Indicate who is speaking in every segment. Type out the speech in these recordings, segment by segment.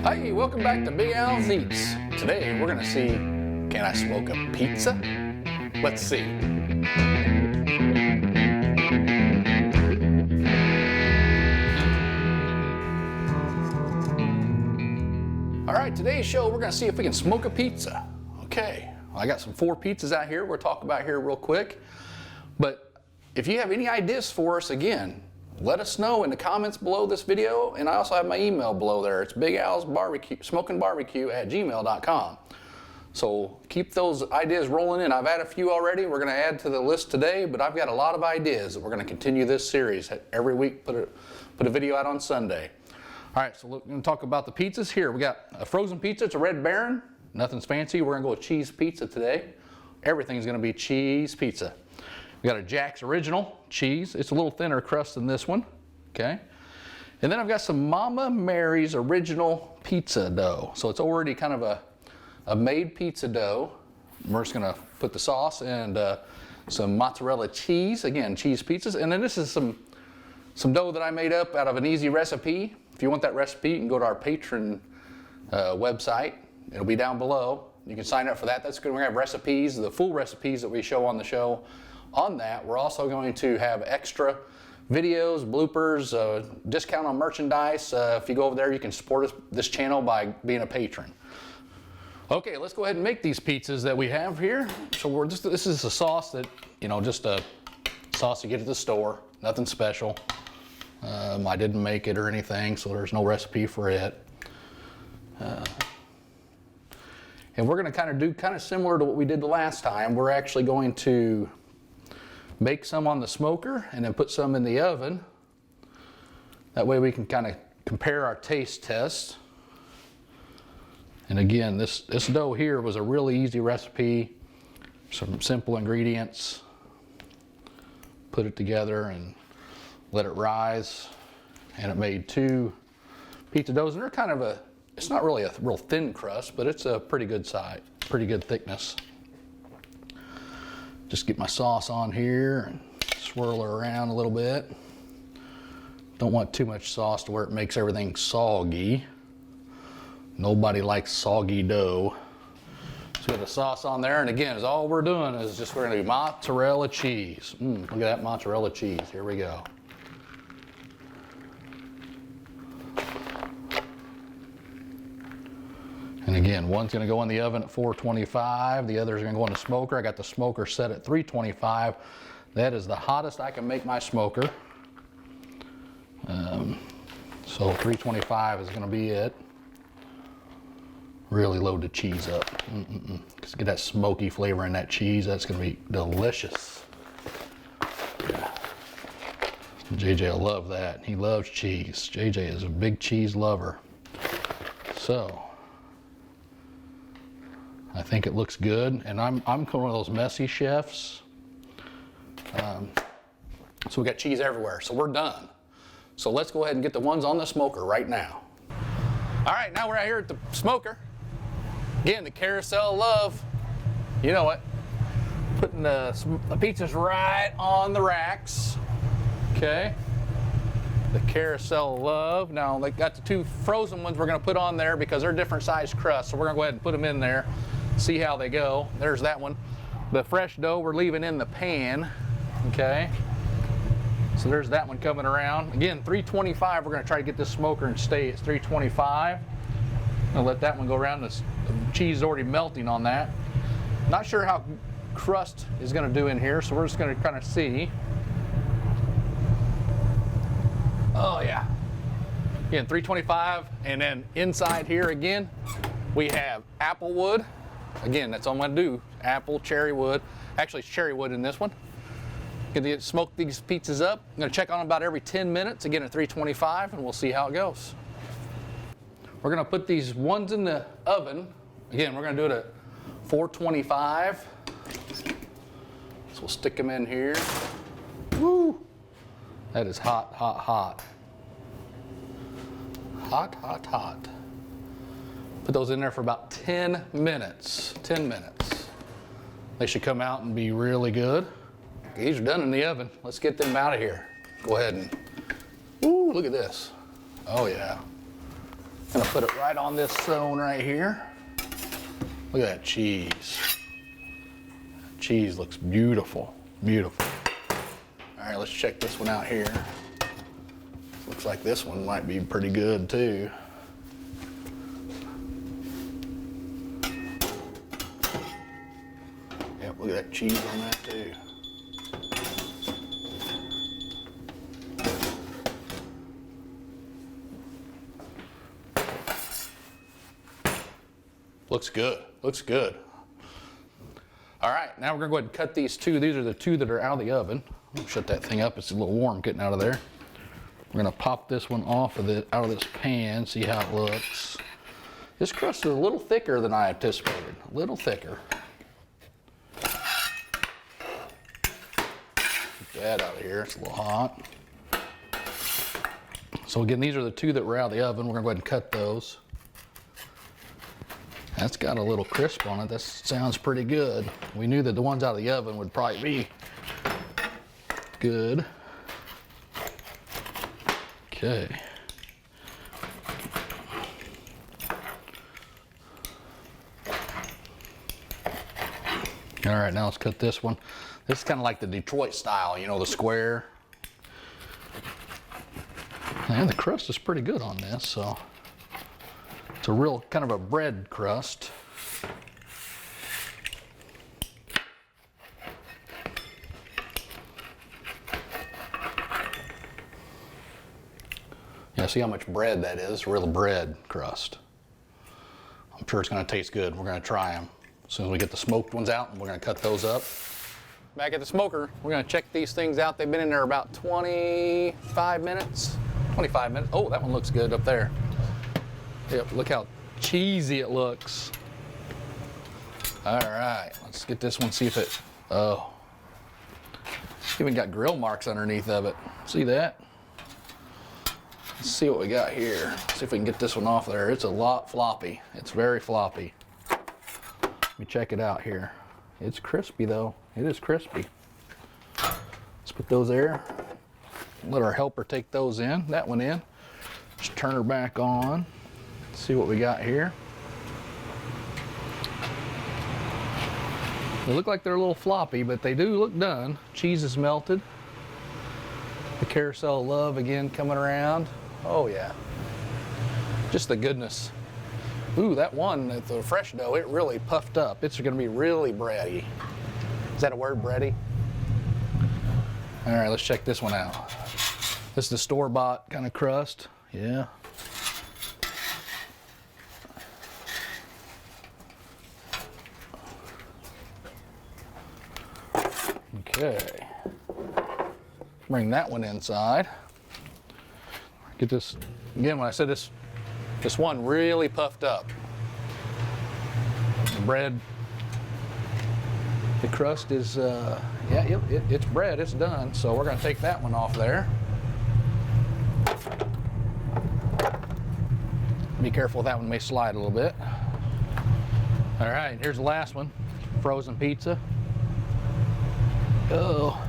Speaker 1: Hey, welcome back to Big Al's Eats. Today we're gonna see, can I smoke a pizza? Let's see. All right, today's show, we're gonna see if we can smoke a pizza. Okay, I got some 4 pizzas out here we'll talk about here real quick. But if you have any ideas for us, again, let us know in the comments below this video, and I also have my email below there. It's bigalsbarbecue@gmail.com. So keep those ideas rolling in. I've had a few already. We're going to add to the list today, but I've got a lot of ideas that we're going to continue this series. Every week, put a video out on Sunday. All right, so we're going to talk about the pizzas here. We got a frozen pizza. It's a Red Baron. Nothing's fancy. We're going to go with cheese pizza today. Everything's going to be cheese pizza. We got a Jack's Original cheese. It's a little thinner crust than this one, okay? And then I've got some Mama Mary's Original pizza dough. So it's already kind of a made pizza dough. We're just gonna put the sauce and some mozzarella cheese, again, cheese pizzas. And then this is some dough that I made up out of an easy recipe. If you want that recipe, you can go to our Patreon website. It'll be down below. You can sign up for that. That's good. We're gonna have recipes, the full recipes that we show on the show. On that, we're also going to have extra videos, bloopers, discount on merchandise. If you go over there, you can support this channel by being a patron. Okay, let's go ahead and make these pizzas that we have here. So this is a sauce that, just a sauce you get at the store, nothing special. I didn't make it or anything, so there's no recipe for it. And we're gonna do similar to what we did the last time. We're actually going to bake some on the smoker and then put some in the oven. That way we can kind of compare our taste tests. And again, this dough here was a really easy recipe, some simple ingredients. Put it together and let it rise. And it made 2 pizza doughs. And they're it's not really a real thin crust, but it's a pretty good size, pretty good thickness. Just get my sauce on here and swirl her around a little bit. Don't want too much sauce to where it makes everything soggy. Nobody likes soggy dough. So we got the sauce on there, and again, all we're doing is we're gonna do mozzarella cheese. Look at that mozzarella cheese, here we go. And again, one's gonna go in the oven at 425, the other's gonna go in the smoker. I got the smoker set at 325. That is the hottest I can make my smoker. So 325 is gonna be it. Really load the cheese up. Just get that smoky flavor in that cheese. That's gonna be delicious. Yeah. JJ will love that. He loves cheese. JJ is a big cheese lover. So, I think it looks good, and I'm one of those messy chefs. So we got cheese everywhere, so we're done. So let's go ahead and get the ones on the smoker right now. All right, now we're out here at the smoker. Again, the Carousel of Love, you know it. Putting the pizzas right on the racks, okay? The Carousel of Love. Now they got the 2 frozen ones we're gonna put on there because they're different size crusts, so we're gonna go ahead and put them in there. See how they go. There's that one. The fresh dough we're leaving in the pan, okay? So there's that one coming around. Again, 325, we're gonna try to get this smoker and stay at 325. I'll let that one go around. The cheese is already melting on that. Not sure how crust is gonna do in here, so we're just gonna kind of see. Oh yeah. Again, 325, and then inside here again, we have apple wood. Again, that's all I'm gonna do, apple, cherry wood. Actually, it's cherry wood in this one. Gonna smoke these pizzas up. I'm gonna check on them about every 10 minutes, again at 325, and we'll see how it goes. We're gonna put these ones in the oven. Again, we're gonna do it at 425. So we'll stick them in here. Woo! That is hot, hot, hot. Hot, hot, hot. Put those in there for about 10 minutes. 10 minutes. They should come out and be really good. These are done in the oven. Let's get them out of here. Go ahead and, ooh, look at this. Oh yeah. Gonna put it right on this zone right here. Look at that cheese. Cheese looks beautiful, beautiful. All right, let's check this one out here. Looks like this one might be pretty good too. Yep, look at that cheese on that too. Looks good, looks good. All right, now we're gonna go ahead and cut these two. These are the two that are out of the oven. I'll shut that thing up, it's a little warm getting out of there. We're gonna pop this one off of out of this pan, see how it looks. This crust is a little thicker than I anticipated, a little thicker. Get that out of here, it's a little hot. So again, these are the two that were out of the oven. We're gonna go ahead and cut those. That's got a little crisp on it. That sounds pretty good. We knew that the ones out of the oven would probably be good. Okay. All right, now let's cut this one. This is kind of like the Detroit style, you know, the square. And the crust is pretty good on this, so. It's a real kind of a bread crust. Yeah, see how much bread that is? Real bread crust. I'm sure it's going to taste good. We're going to try them. As soon as we get the smoked ones out, we're going to cut those up. Back at the smoker, we're going to check these things out. They've been in there about 25 minutes. 25 minutes. Oh, that one looks good up there. Yep, look how cheesy it looks. All right, let's get this one, see if it, oh. Even got grill marks underneath of it. See that? Let's see what we got here. See if we can get this one off there. It's a lot floppy. It's very floppy. Let me check it out here. It's crispy though. It is crispy. Let's put those there. Let our helper take those in, that one in. Just turn her back on. See what we got here. They look like they're a little floppy, but they do look done. Cheese is melted. The carousel of love again coming around. Oh yeah. Just the goodness. Ooh, that one, the fresh dough, it really puffed up. It's gonna be really bready. Is that a word, bready? All right, let's check this one out. This is the store-bought kind of crust. Yeah. Okay, bring that one inside. Get this, again, when I said this one really puffed up. The bread, the crust is, yeah, it's bread, it's done. So we're gonna take that one off there. Be careful, that one may slide a little bit. All right, here's the last one, frozen pizza. Oh,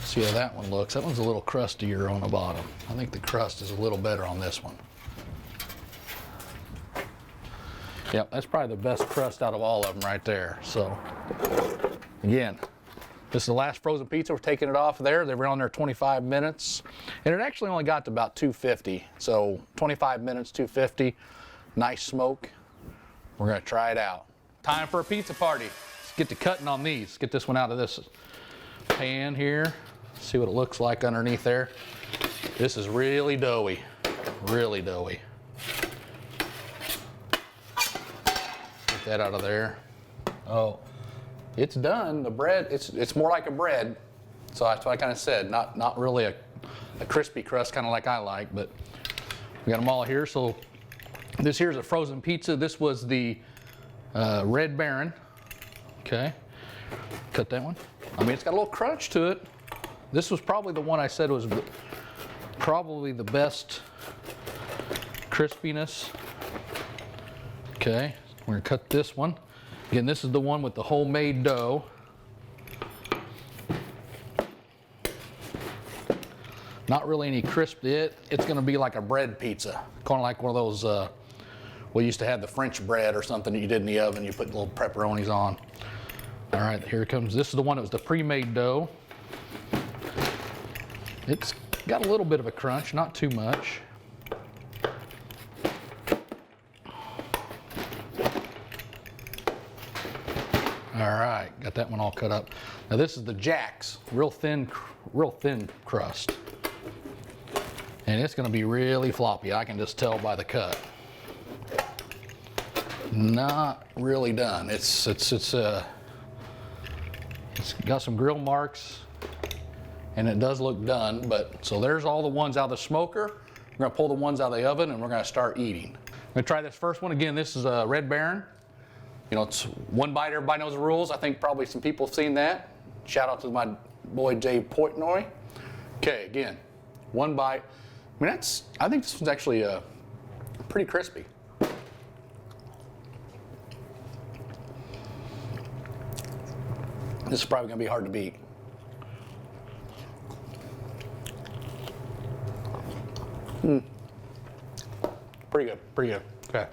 Speaker 1: see how that one looks. That one's a little crustier on the bottom. I think the crust is a little better on this one. Yep, that's probably the best crust out of all of them right there. So, again, this is the last frozen pizza. We're taking it off there. They were on there 25 minutes. And it actually only got to about 250. So, 25 minutes, 250. Nice smoke. We're going to try it out. Time for a pizza party. Let's get to cutting on these. Get this one out of this pan here. See what it looks like underneath there. This is really doughy. Really doughy. Get that out of there. Oh, it's done. The bread, it's more like a bread. So that's what I kind of said. Not really a crispy crust, kind of like I like, but we got them all here. So this here's a frozen pizza. This was the Red Baron. Okay, cut that one. I mean, it's got a little crunch to it. This was probably the one I said was probably the best crispiness. Okay, we're gonna cut this one. Again, this is the one with the homemade dough. Not really any crisp to it. It's gonna be like a bread pizza. Kind of like one of those, we used to have the French bread or something that you did in the oven. You put little pepperonis on. All right, here it comes. This is the one that was the pre-made dough. It's got a little bit of a crunch, not too much. All right, got that one all cut up. Now this is the Jack's, real thin crust. And it's gonna be really floppy. I can just tell by the cut. Not really done. It's got some grill marks and it does look done, but so there's all the ones out of the smoker. We're gonna pull the ones out of the oven and we're gonna start eating. I'm gonna try this first one. Again, this is a Red Baron. You know, it's one bite, everybody knows the rules. I think probably some people have seen that. Shout out to my boy Jay Portnoy. Okay, again, one bite. I mean, I think this one's actually pretty crispy. This is probably gonna be hard to beat. Pretty good, pretty good. Okay.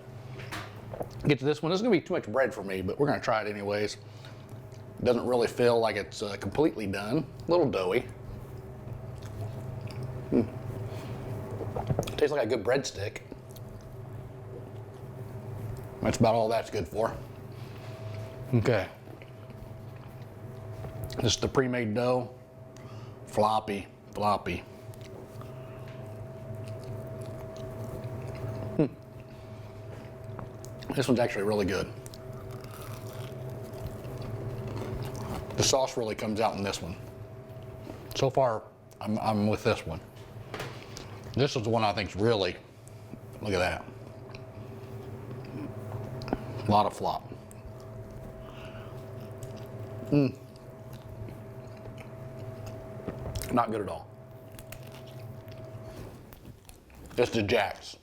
Speaker 1: Get to this one. This is gonna be too much bread for me, but we're gonna try it anyways. Doesn't really feel like it's completely done. A little doughy. Tastes like a good breadstick. That's about all that's good for. Okay. This is the pre-made dough. Floppy, floppy. This one's actually really good. The sauce really comes out in this one. So far, I'm with this one. This is the one I think's really, look at that. A lot of flop. Not good at all. This is Jack's.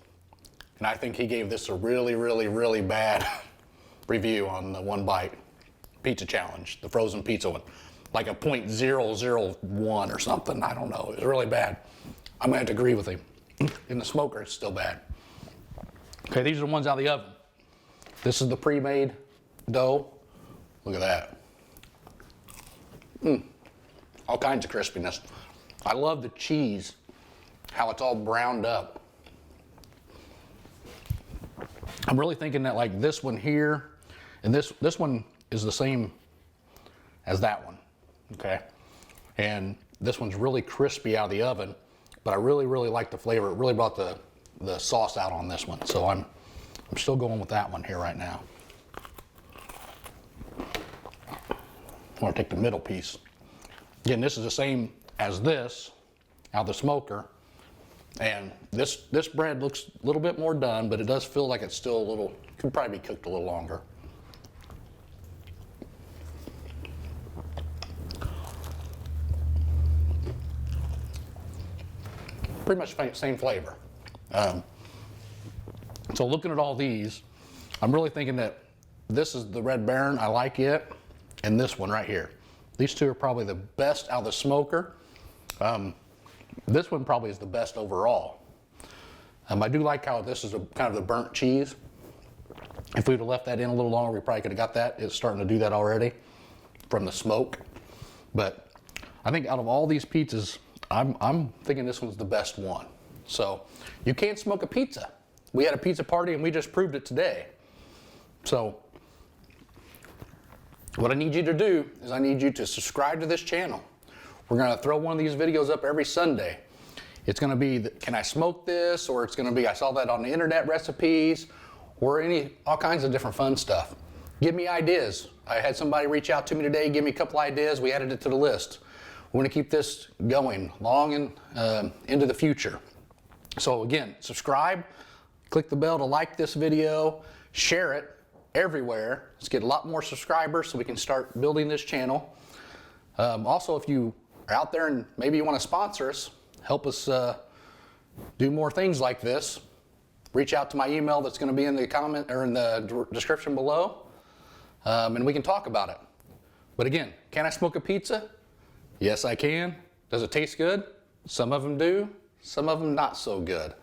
Speaker 1: And I think he gave this a really, really, really bad review on the One Bite Pizza Challenge, the frozen pizza one. Like a .001 or something, I don't know. It was really bad. I'm gonna have to agree with him. In the smoker, it's still bad. Okay, these are the ones out of the oven. This is the pre-made dough. Look at that. All kinds of crispiness. I love the cheese, how it's all browned up. I'm really thinking that like this one here, and this one is the same as that one, okay? And this one's really crispy out of the oven, but I really, really like the flavor. It really brought the sauce out on this one. So I'm still going with that one here right now. I want to take the middle piece. Again, this is the same as this out of the smoker. And this bread looks a little bit more done, but it does feel like it's still a little, could probably be cooked a little longer. Pretty much same flavor. So looking at all these, I'm really thinking that this is the Red Baron, I like it, and this one right here. These two are probably the best out of the smoker. This one probably is the best overall. I do like how this is kind of the burnt cheese. If we would have left that in a little longer, we probably could have got that. It's starting to do that already from the smoke. But I think out of all these pizzas, I'm thinking this one's the best one. So you can't smoke a pizza. We had a pizza party and we just proved it today. So what I need you to do is I need you to subscribe to this channel. We're gonna throw one of these videos up every Sunday. It's gonna be, can I smoke this? Or it's gonna be, I saw that on the internet recipes, or all kinds of different fun stuff. Give me ideas. I had somebody reach out to me today, give me a couple ideas, we added it to the list. We want to keep this going long and into the future. So again, subscribe, click the bell to like this video, share it everywhere. Let's get a lot more subscribers so we can start building this channel. Also, if you are out there and maybe you want to sponsor us, help us do more things like this, reach out to my email that's going to be in the comment or in the description below, and we can talk about it. But again, can I smoke a pizza? Yes, I can. Does it taste good? Some of them do, some of them not so good.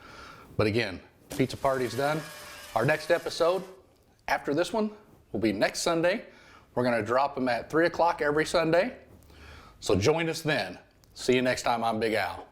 Speaker 1: But again, pizza party's done. Our next episode after this one will be next Sunday. We're going to drop them at 3 o'clock every Sunday. So join us then. See you next time on Big Al.